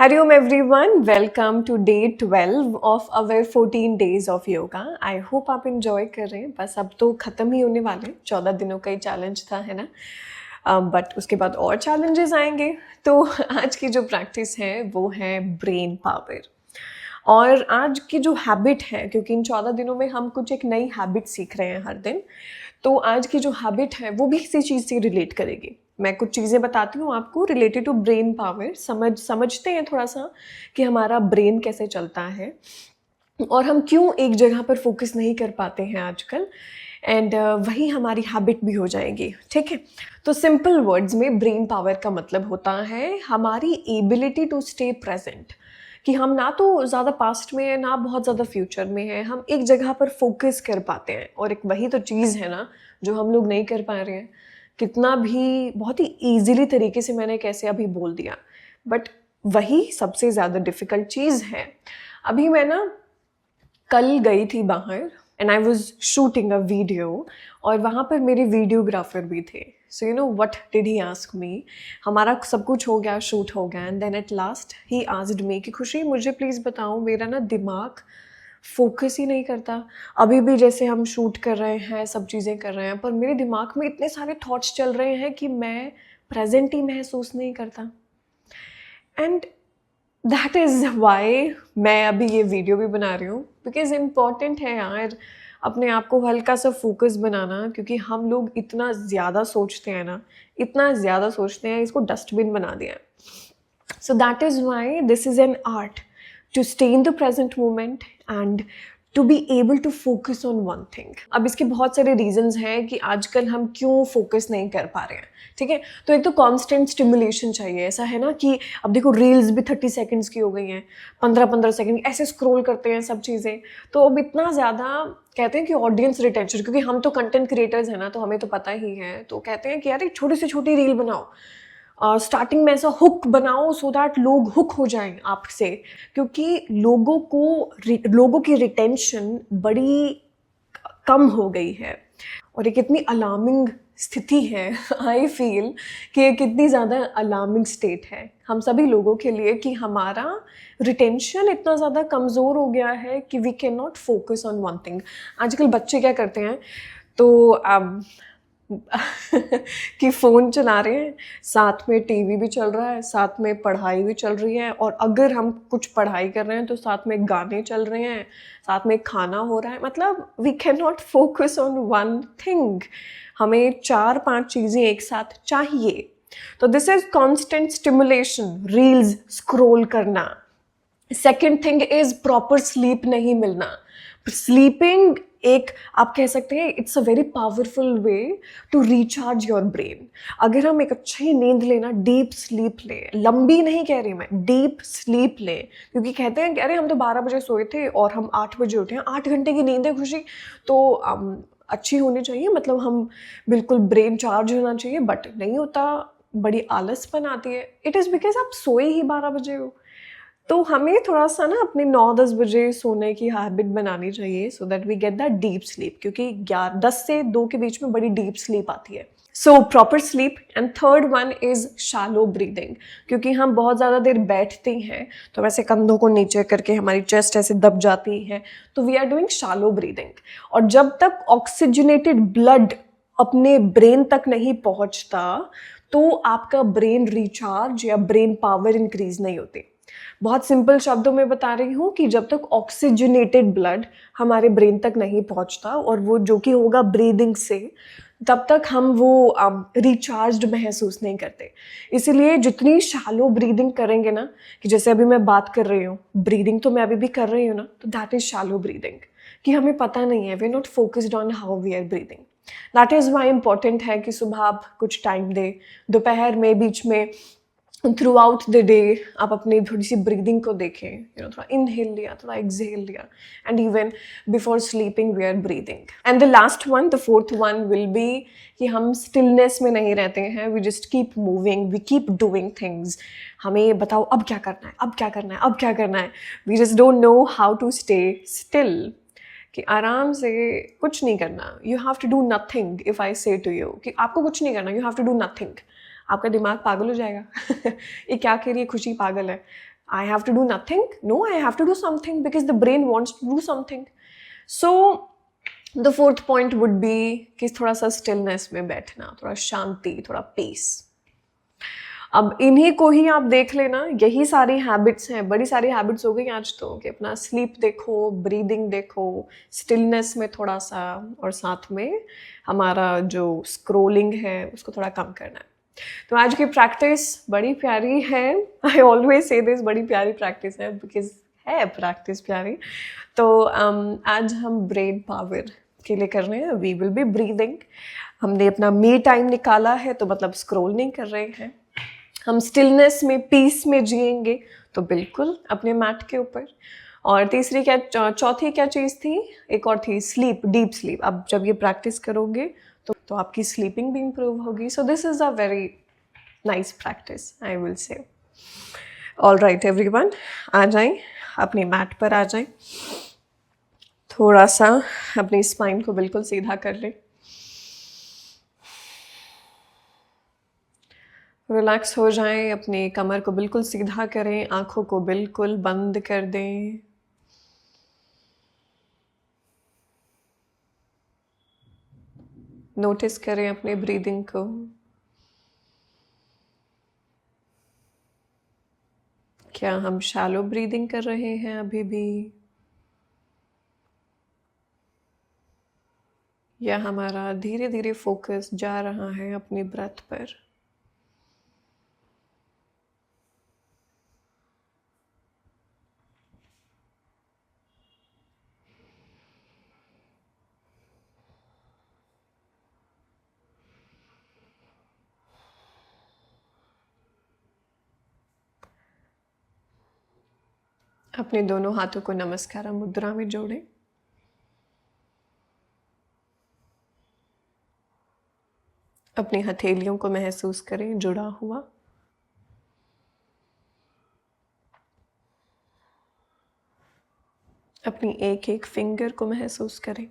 Hariom everyone, welcome to day 12 of our 14 days of yoga. I hope आप enjoy कर रहे हैं. बस अब तो ख़त्म ही होने वाले हैं. 14 दिनों का ही चैलेंज था, है ना? बट उसके बाद और चैलेंजेस आएंगे. तो आज की जो प्रैक्टिस है वो है ब्रेन पावर. और आज की जो हैबिट है, क्योंकि इन 14 दिनों में हम कुछ एक नई हैबिट सीख रहे हैं हर दिन, तो आज की जो हैबिट है वो भी इसी चीज़ से रिलेट करेगी. मैं कुछ चीज़ें बताती हूँ आपको रिलेटेड टू ब्रेन पावर. समझते हैं थोड़ा सा कि हमारा ब्रेन कैसे चलता है और हम क्यों एक जगह पर फोकस नहीं कर पाते हैं आजकल. एंड वही हमारी हैबिट भी हो जाएगी. ठीक है, तो सिंपल वर्ड्स में ब्रेन पावर का मतलब होता है हमारी एबिलिटी टू स्टे प्रेजेंट. कि हम ना तो ज़्यादा पास्ट में है ना बहुत ज़्यादा फ्यूचर में है, हम एक जगह पर फोकस कर पाते हैं. और एक वही तो चीज़ है ना जो हम लोग नहीं कर पा रहे हैं. कितना भी बहुत ही ईजिली तरीके से मैंने कैसे अभी बोल दिया, बट वही सबसे ज़्यादा डिफ़िकल्ट चीज़ है. अभी मैं ना कल गई थी बाहर and I was shooting a video और वहाँ पर मेरे वीडियोग्राफर भी थे. So you know what did he ask me. हमारा सब कुछ हो गया, शूट हो गया, and then at last he asked me कि खुशी मुझे प्लीज़ बताओ, मेरा ना दिमाग फोकस ही नहीं करता. अभी भी जैसे हम शूट कर रहे हैं, सब चीज़ें कर रहे हैं, पर मेरे दिमाग में इतने सारे थॉट्स चल रहे हैं कि मैं प्रेजेंट ही महसूस नहीं करता. एंड दैट इज़ वाई मैं अभी ये वीडियो भी बना रही हूँ, बिकॉज इम्पॉर्टेंट है यार अपने आप को हल्का सा फोकस बनाना. क्योंकि हम लोग इतना ज़्यादा सोचते हैं ना, इतना ज़्यादा सोचते हैं, इसको डस्टबिन बना दिया है. So that is why this is an art to stay in the present moment and to be able to focus on one thing. अब इसके बहुत सारे reasons हैं कि आजकल हम क्यों focus नहीं कर पा रहे हैं. ठीक है, तो एक तो constant stimulation चाहिए. ऐसा है ना कि अब देखो रील्स भी 30 सेकेंड्स की हो गई हैं, 15-15 सेकेंड ऐसे स्क्रॉल करते हैं सब चीज़ें. तो अब इतना ज़्यादा कहते हैं कि ऑडियंस रिटेंशन, क्योंकि हम तो कंटेंट क्रिएटर्स हैं ना, तो हमें तो पता ही है. तो कहते हैं कि यार एक छोटी से छोटी रील बनाओ, स्टार्टिंग में ऐसा हुक बनाओ सो दैट लोग हुक हो जाएं आपसे. क्योंकि लोगों की रिटेंशन बड़ी कम हो गई है. और एक इतनी अलार्मिंग स्थिति है आई फील कि एक इतनी ज़्यादा अलार्मिंग स्टेट है हम सभी लोगों के लिए कि हमारा रिटेंशन इतना ज़्यादा कमज़ोर हो गया है कि we can not focus on one thing. आजकल बच्चे क्या करते हैं, तो कि फ़ोन चला रहे हैं, साथ में टीवी भी चल रहा है, साथ में पढ़ाई भी चल रही है, और अगर हम कुछ पढ़ाई कर रहे हैं तो साथ में गाने चल रहे हैं, साथ में खाना हो रहा है. मतलब we can not focus on one thing. हमें 4-5 चीज़ें एक साथ चाहिए. तो this is constant stimulation, reels scroll करना. Second thing is proper sleep नहीं मिलना. स्लीपिंग एक आप कह सकते हैं it's a very powerful way to recharge your brain. अगर हम एक अच्छी नींद लेना, डीप स्लीप लें, लंबी नहीं कह रही मैं, डीप स्लीप लें. क्योंकि कहते हैं कि अरे हम तो 12 बजे सोए थे और हम 8 बजे उठे हैं, 8 घंटे की नींद है खुशी, तो अच्छी होनी चाहिए, मतलब हम बिल्कुल ब्रेन चार्ज होना चाहिए. बट नहीं होता, बड़ी आलसपन आती है. इट इज़ बिकॉज आप सोए ही 12 बजे हो. तो हमें थोड़ा सा ना अपने 9-10 बजे सोने की हैबिट बनानी चाहिए so that we get that deep sleep. क्योंकि 10 से 2 के बीच में बड़ी डीप स्लीप आती है. So proper sleep. And third one is shallow breathing. क्योंकि हम बहुत ज़्यादा देर बैठते हैं तो वैसे कंधों को नीचे करके हमारी चेस्ट ऐसे दब जाती है, तो we are doing shallow breathing. और जब तक ऑक्सीजनेटेड ब्लड अपने ब्रेन तक नहीं पहुंचता तो आपका ब्रेन रिचार्ज या ब्रेन पावर इंक्रीज नहीं होती. बहुत सिंपल शब्दों में बता रही हूँ कि जब तक ऑक्सीजनेटेड ब्लड हमारे ब्रेन तक नहीं पहुँचता, और वो जो कि होगा ब्रीदिंग से, तब तक हम वो रिचार्ज्ड महसूस नहीं करते. इसीलिए जितनी शैलो ब्रीदिंग करेंगे ना, कि जैसे अभी मैं बात कर रही हूँ, ब्रीदिंग तो मैं अभी भी कर रही हूँ ना, तो दैट इज़ शैलो ब्रीदिंग. कि हमें पता नहीं है, we are not focused on how we are breathing. That is why important है कि सुबह आप कुछ टाइम दें, दोपहर में, बीच में, थ्रू आउट द डे आप अपनी थोड़ी सी ब्रीदिंग को देखें. यू नो, थोड़ा इनहेल लिया, थोड़ा एक्सहेल लिया, and even before sleeping we are breathing. And the last one, the fourth one will be कि हम स्टिलनेस में नहीं रहते हैं. We just keep moving, we keep doing things. हमें बताओ अब क्या करना है, अब क्या करना है, अब क्या करना है. We just don't know how to stay still. कि आराम से कुछ नहीं करना. You have to do nothing. If I say to you कि आपको कुछ नहीं करना, you have to do nothing, आपका दिमाग पागल हो जाएगा. ये क्या कह रही है खुशी, पागल है. I have to do nothing. No, I have to do something because the brain wants to do something. So the fourth point would be कि थोड़ा सा stillness में बैठना, थोड़ा शांति, थोड़ा peace. अब इन्हीं को ही आप देख लेना, यही सारी हैबिट्स हैं, बड़ी सारी हैबिट्स हो गई आज तो, कि अपना स्लीप देखो, ब्रीदिंग देखो, स्टिलनेस में थोड़ा सा, और साथ में हमारा जो स्क्रोलिंग है उसको थोड़ा कम करना है. तो आज की प्रैक्टिस बड़ी प्यारी है. आई ऑलवेज से दिस, बड़ी प्यारी प्रैक्टिस है बिकॉज है प्रैक्टिस प्यारी. तो आज हम ब्रेन पावर के लिए कर रहे हैं. We will be breathing. हमने अपना मी टाइम निकाला है तो मतलब स्क्रोल नहीं कर रहे हैं. हम स्टिलनेस में, पीस में जिएंगे तो बिल्कुल अपने मैट के ऊपर. और तीसरी क्या, चौथी क्या चीज़ थी, एक और थी, स्लीप, डीप स्लीप. अब जब ये प्रैक्टिस करोगे तो आपकी स्लीपिंग भी इम्प्रूव होगी. So this is a very nice practice, I will say. All right everyone, आ जाएं, अपनी मैट पर आ जाएं. थोड़ा सा अपनी स्पाइन को बिल्कुल सीधा कर लें. रिलैक्स हो जाएं, अपनी कमर को बिल्कुल सीधा करें, आंखों को बिल्कुल बंद कर दें. नोटिस करें अपने ब्रीदिंग को. क्या हम शैलो ब्रीदिंग कर रहे हैं अभी भी, या हमारा धीरे धीरे फोकस जा रहा है अपनी ब्रेथ पर. अपने दोनों हाथों को नमस्कार मुद्रा में जोड़ें. अपनी हथेलियों को महसूस करें जुड़ा हुआ. अपनी एक एक फिंगर को महसूस करें.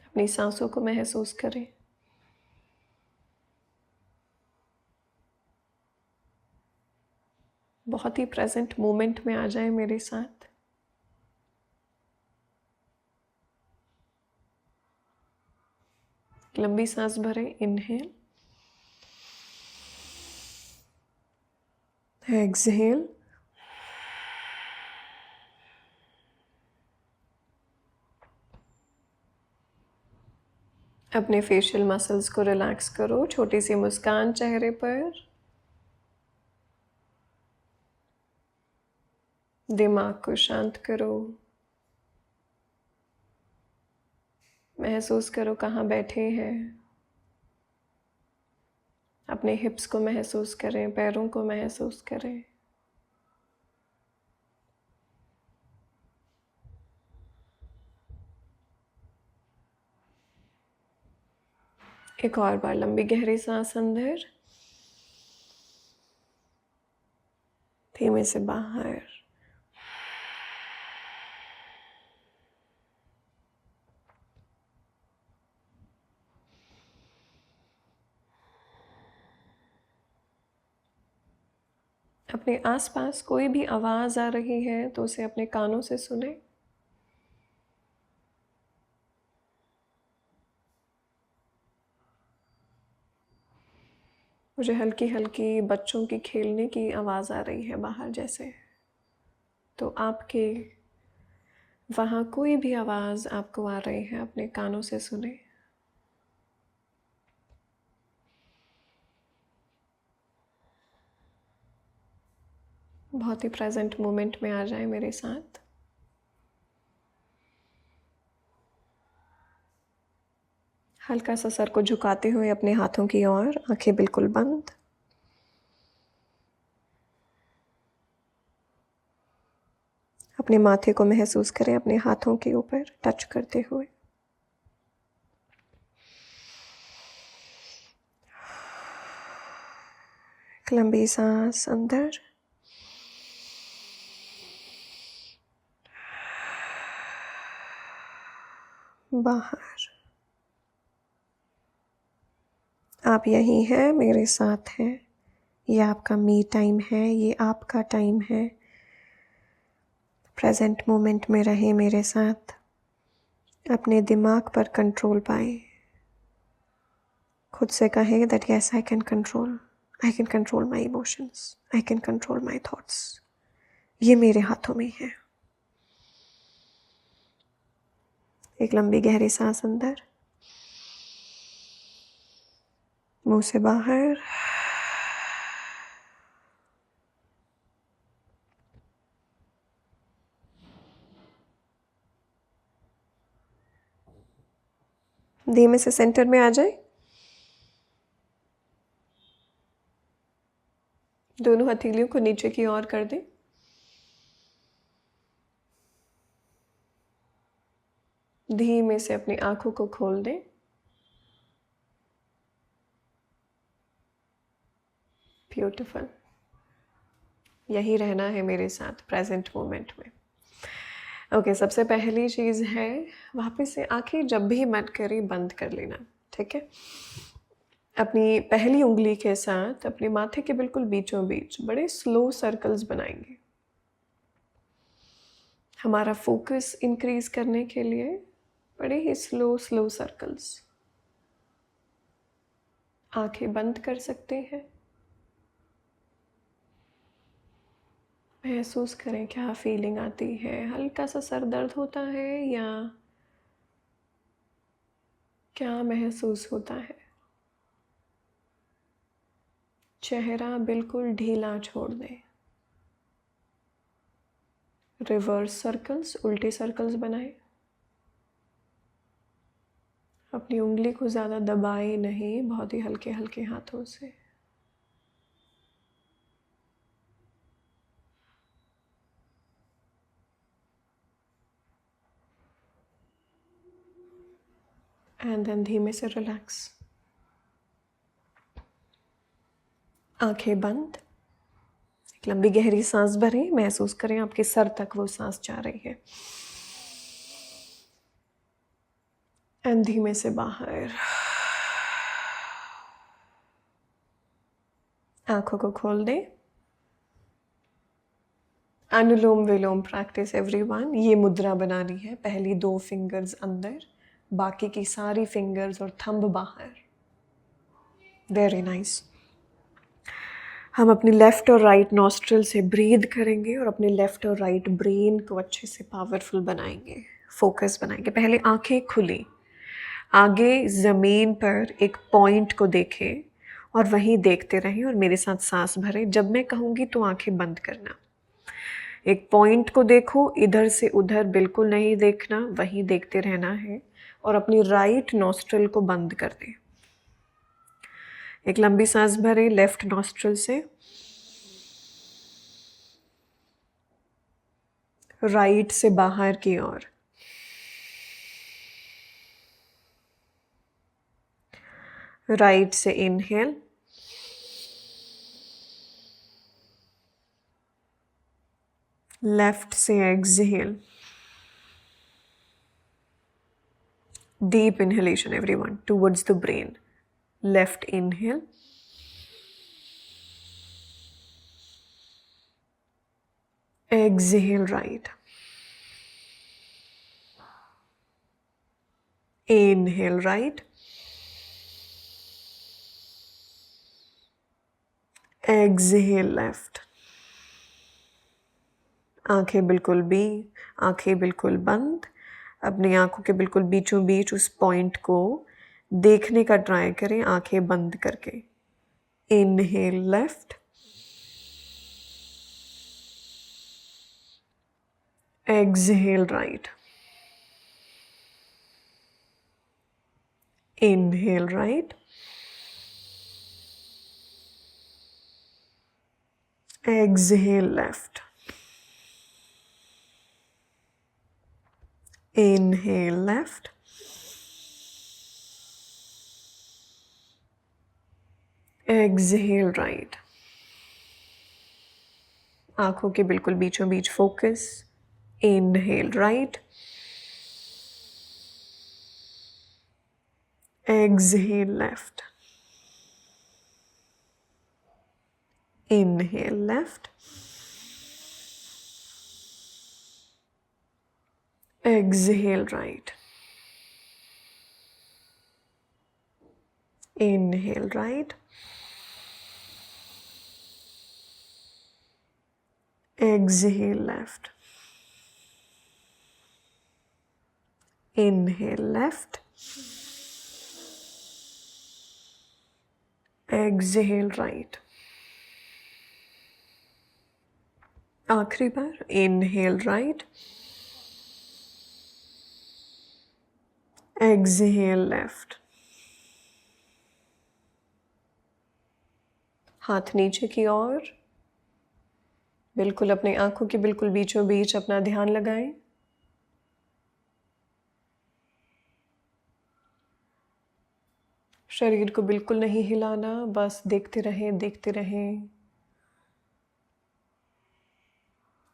अपनी सांसों को महसूस करें. बहुत ही प्रेजेंट मोमेंट में आ जाएं मेरे साथ. लंबी सांस भरें. Inhale, exhale. अपने फेशियल मसल्स को रिलैक्स करो. छोटी सी मुस्कान चेहरे पर. दिमाग को शांत करो. महसूस करो कहाँ बैठे हैं. अपने हिप्स को महसूस करें, पैरों को महसूस करें. एक और बार लंबी गहरी सांस अंदर, धीमे से बाहर. अपने आसपास कोई भी आवाज़ आ रही है तो उसे अपने कानों से सुने. मुझे हल्की हल्की बच्चों की खेलने की आवाज़ आ रही है बाहर जैसे. तो आपके वहाँ कोई भी आवाज़ आपको आ रही है, अपने कानों से सुने. बहुत ही प्रेजेंट मोमेंट में आ जाए मेरे साथ. हल्का सा सर को झुकाते हुए अपने हाथों की ओर, आंखें बिल्कुल बंद. अपने माथे को महसूस करें अपने हाथों के ऊपर टच करते हुए. एक लंबी सांस अंदर. बाहर। आप यहीं हैं, मेरे साथ हैं। ये आपका मी टाइम है, ये आपका टाइम है। प्रेजेंट मोमेंट में रहें मेरे साथ। अपने दिमाग पर कंट्रोल पाएं। खुद से कहें that yes I can control my emotions, I can control my thoughts. ये मेरे हाथों में है। एक लंबी गहरी सांस अंदर, मुंह से बाहर। धीमे से सेंटर में आ जाए। दोनों हथेलियों को नीचे की ओर कर दें। धीमे से अपनी आंखों को खोल दें। ब्यूटीफुल। यही रहना है मेरे साथ प्रेजेंट मोमेंट में। ओके, सबसे पहली चीज़ है वापस से आंखें जब भी मन करे बंद कर लेना। ठीक है। अपनी पहली उंगली के साथ अपने माथे के बिल्कुल बीचों बीच बड़े स्लो सर्कल्स बनाएंगे। हमारा फोकस इंक्रीज करने के लिए बड़े ही स्लो स्लो सर्कल्स। आंखें बंद कर सकते हैं। महसूस करें क्या फीलिंग आती है। हल्का सा सर दर्द होता है या क्या महसूस होता है। चेहरा बिल्कुल ढीला छोड़ दें। रिवर्स सर्कल्स, उल्टे सर्कल्स बनाएं। अपनी उंगली को ज़्यादा दबाए नहीं, बहुत ही हल्के हल्के हाथों से। एंड देन धीमे से रिलैक्स। आंखें बंद। एक लंबी गहरी सांस भरें। महसूस करें आपके सर तक वो सांस जा रही है। एंड धीमे से बाहर। आंखों को खोल दें। अनुलोम विलोम प्रैक्टिस एवरीवन। ये मुद्रा बनानी है। पहली 2 फिंगर्स अंदर, बाकी की सारी फिंगर्स और थंब बाहर। Very nice. हम अपनी लेफ़्ट और राइट नॉस्ट्रल से ब्रीद करेंगे और अपने लेफ़्ट और राइट ब्रेन को अच्छे से पावरफुल बनाएंगे, फोकस बनाएंगे। पहले आंखें खुली, आगे ज़मीन पर एक पॉइंट को देखें और वहीं देखते रहें और मेरे साथ सांस भरें। जब मैं कहूँगी तो आंखें बंद करना। एक पॉइंट को देखो, इधर से उधर बिल्कुल नहीं देखना, वहीं देखते रहना है और अपनी राइट नॉस्ट्रल को बंद कर दें। एक लंबी सांस भरें लेफ्ट नॉस्ट्रल से, राइट से बाहर की ओर। राइट से इनहेल, लेफ्ट से exhale. Deep inhalation everyone towards the brain. Left inhale, exhale right. Inhale right, exhale left. आंखें बिल्कुल बंद। अपनी आंखों के बिल्कुल बीचों बीच उस पॉइंट को देखने का ट्राई करें, आंखें बंद करके। Inhale left, exhale right. Inhale right, exhale left. Inhale left, exhale right. आंखों के बिल्कुल बीचों बीच focus. Inhale right, exhale left, inhale left, exhale right, inhale right, exhale left, inhale left, exhale right, आखिरी बार inhale right, exhale left, हाथ नीचे की ओर, बिल्कुल अपनी आंखों के बिल्कुल बीचों बीच अपना ध्यान लगाएं। शरीर को बिल्कुल नहीं हिलाना, बस देखते रहें देखते रहें।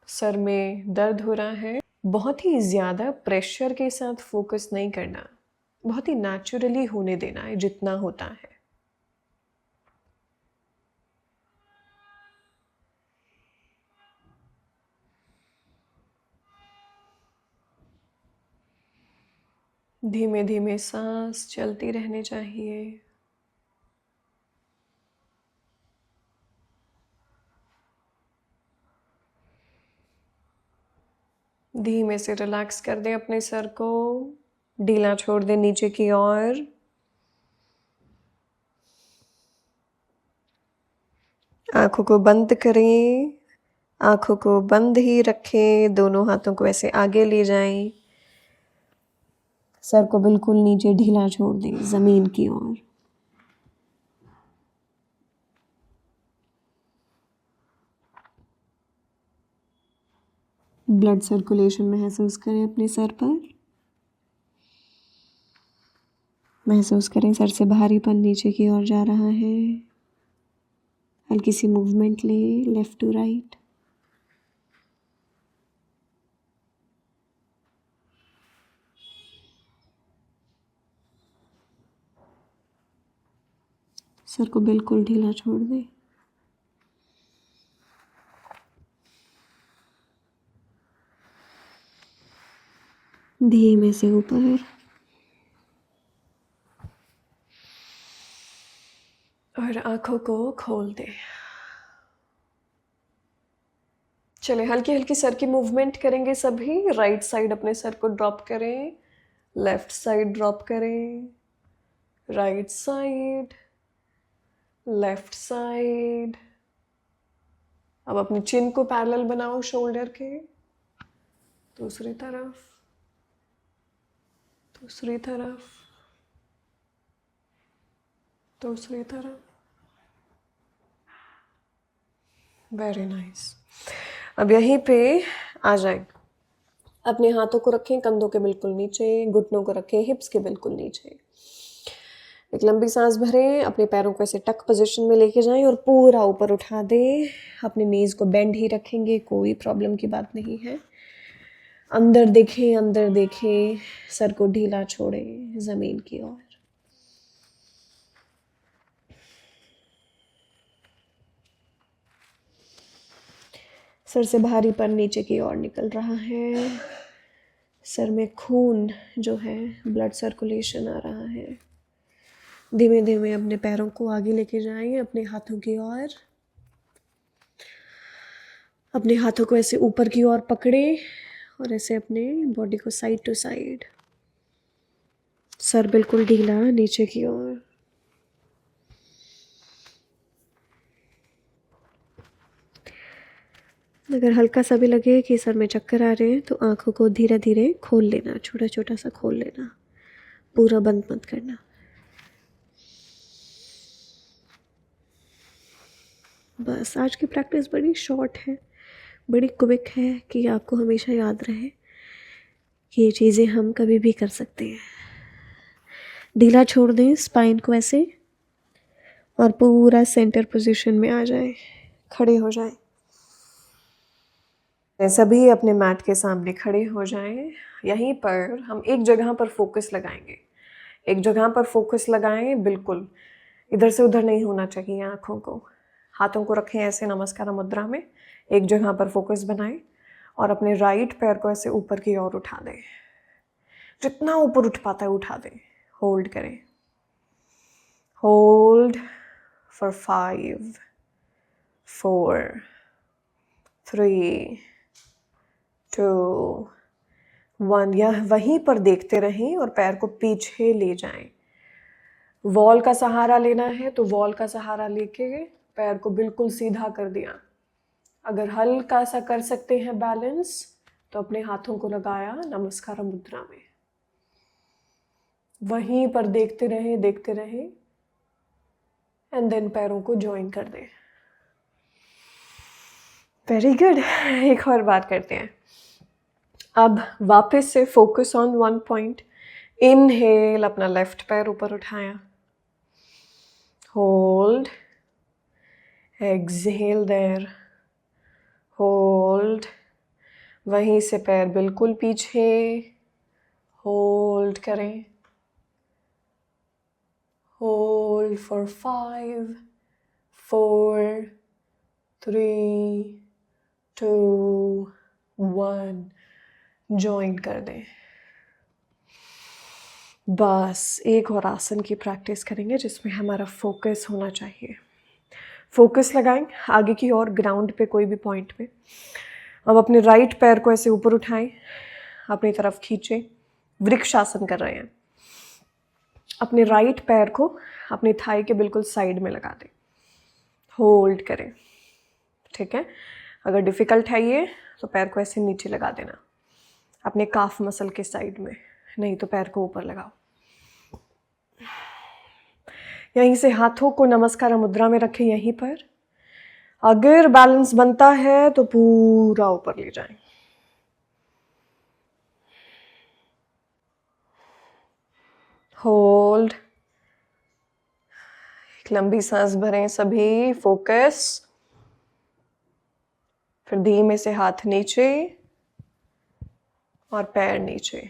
सर में दर्द हो रहा है, बहुत ही ज़्यादा प्रेशर के साथ फोकस नहीं करना, बहुत ही नेचुरली होने देना है जितना होता है। धीमे धीमे सांस चलती रहनी चाहिए। धीमे से रिलैक्स कर दें अपने सर को, ढीला छोड़ दें नीचे की ओर। आंखों को बंद करें, आंखों को बंद ही रखें, दोनों हाथों को ऐसे आगे ले जाएं। सर को बिल्कुल नीचे ढीला छोड़ दें ज़मीन की ओर। ब्लड सर्कुलेशन महसूस करें अपने सर पर। महसूस करें सर से भारीपन नीचे की ओर जा रहा है। हल्की सी मूवमेंट लें लेफ़्ट टू राइट। सर को बिल्कुल ढीला छोड़ दें। धीमे से ऊपर और आंखों को खोल दें। चले हल्की हल्की सर की मूवमेंट करेंगे सभी। राइट साइड अपने सर को ड्रॉप करें, लेफ्ट साइड ड्रॉप करें, राइट साइड, लेफ्ट साइड। अब अपनी चिन को पैरेलल बनाओ शोल्डर के। दूसरी तरफ, दूसरी तरफ, दूसरी तरफ। Very nice. अब यहीं पे आ जाए। अपने हाथों को रखें कंधों के बिल्कुल नीचे, घुटनों को रखें हिप्स के बिल्कुल नीचे। एक लंबी सांस भरें, अपने पैरों को ऐसे टक पोजीशन में लेके जाएं और पूरा ऊपर उठा दें। अपने नीज को बेंड ही रखेंगे, कोई प्रॉब्लम की बात नहीं है। अंदर देखें, अंदर देखें, सर को ढीला छोड़ें ज़मीन की ओर। सर से भारीपन नीचे की ओर निकल रहा है। सर में खून जो है, ब्लड सर्कुलेशन आ रहा है। धीमे धीमे अपने पैरों को आगे लेके जाएं अपने हाथों की ओर। अपने हाथों को ऐसे ऊपर की ओर पकड़े और ऐसे अपने बॉडी को साइड टू साइड। सर बिल्कुल ढीला नीचे की ओर। अगर हल्का सा भी लगे कि सर में चक्कर आ रहे हैं तो आंखों को धीरे धीरे खोल लेना, छोटा छोटा सा खोल लेना, पूरा बंद मत करना। बस आज की प्रैक्टिस बड़ी शॉर्ट है, बड़ी क्विक है कि आपको हमेशा याद रहे कि ये चीज़ें हम कभी भी कर सकते हैं। ढीला छोड़ दें स्पाइन को ऐसे और पूरा सेंटर पोजीशन में आ जाए, खड़े हो जाए। सभी अपने मैट के सामने खड़े हो जाएं। यहीं पर हम एक जगह पर फोकस लगाएंगे। एक जगह पर फोकस लगाएं, बिल्कुल इधर से उधर नहीं होना चाहिए आँखों को। हाथों को रखें ऐसे नमस्कार मुद्रा में, एक जगह पर फोकस बनाएं और अपने राइट पैर को ऐसे ऊपर की ओर उठा दें। जितना ऊपर उठ पाता है उठा दें। होल्ड करें। Hold for 5, 4, 3, 2, 1। यह वहीं पर देखते रहें और पैर को पीछे ले जाएं। वॉल का सहारा लेना है तो वॉल का सहारा लेके पैर को बिल्कुल सीधा कर दिया। अगर हल्का सा कर सकते हैं बैलेंस तो अपने हाथों को लगाया नमस्कार मुद्रा में। वहीं पर देखते रहे एंड देन पैरों को ज्वाइन कर दें। Very good. एक और बात करते हैं। अब वापस से focus on one point. Inhale, अपना लेफ्ट पैर ऊपर उठाया। होल्ड, एक्सहेल देयर, होल्ड, वहीं से पैर बिल्कुल पीछे, होल्ड करें। Hold for 5, 4, 3, 2, 1। ज्वाइन कर दें। बस एक और आसन की प्रैक्टिस करेंगे जिसमें हमारा फोकस होना चाहिए। फोकस लगाएं आगे की ओर, ग्राउंड पे कोई भी पॉइंट पे। अब अपने राइट पैर को ऐसे ऊपर उठाएं, अपनी तरफ खींचें, वृक्ष आसन कर रहे हैं। अपने राइट पैर को अपनी थाई के बिल्कुल साइड में लगा दें। होल्ड करें। ठीक है, अगर डिफ़िकल्ट है ये तो पैर को ऐसे नीचे लगा देना अपने काफ मसल के साइड में, नहीं तो पैर को ऊपर लगाओ। यहीं से हाथों को नमस्कार मुद्रा में रखें यहीं पर। अगर बैलेंस बनता है तो पूरा ऊपर ले जाएं। होल्ड, एक लंबी सांस भरें सभी। फोकस, फिर धीमे से हाथ नीचे और पैर नीचे।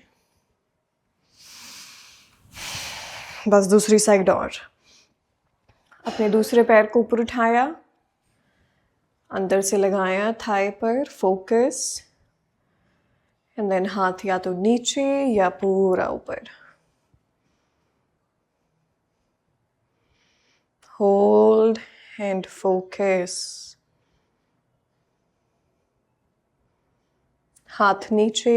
बस दूसरी साइड और। अपने दूसरे पैर को ऊपर उठाया, अंदर से लगाया थाई पर, फोकस, एंड देन हाथ या तो नीचे या पूरा ऊपर। Hold and focus. हाथ नीचे,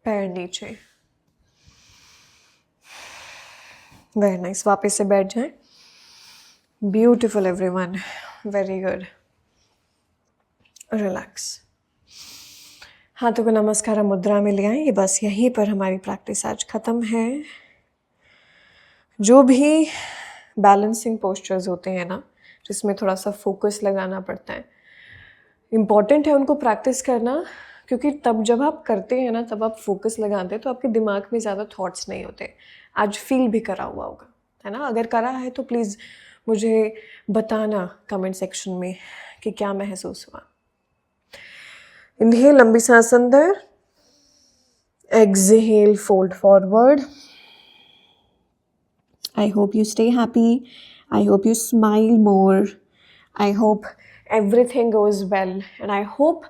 पैर नीचे। Very nice. वापस से बैठ जाएं। Beautiful everyone, very good. Relax. हाथों को नमस्कार मुद्रा में ले आएं। ये बस यहीं पर हमारी प्रैक्टिस आज ख़त्म है। जो भी बैलेंसिंग पोस्चर्स होते हैं ना, जिसमें थोड़ा सा फोकस लगाना पड़ता है, इम्पॉर्टेंट है उनको प्रैक्टिस करना, क्योंकि तब जब आप करते हैं ना, तब आप फोकस लगाते हैं तो आपके दिमाग में ज़्यादा थॉट्स नहीं होते। आज फील भी करा हुआ होगा, है ना? अगर करा है तो प्लीज़ मुझे बताना कमेंट सेक्शन में कि क्या महसूस हुआ। इनहेल, लंबी सांस अंदर। Exhale, fold forward. I hope you stay happy. I hope you smile more. I hope everything goes well. And I hope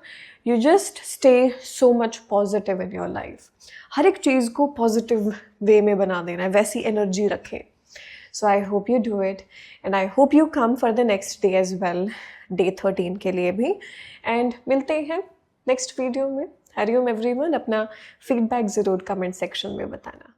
you just stay so much positive in your life. हर एक चीज़ को positive way में बना देना है, वैसी energy रखें। So I hope you do it. And I hope you come for the next day as well. Day 13 के लिए भी। And मिलते हैं नेक्स्ट वीडियो में। हरिओम एवरीवन। अपना फीडबैक ज़रूर कमेंट सेक्शन में बताना।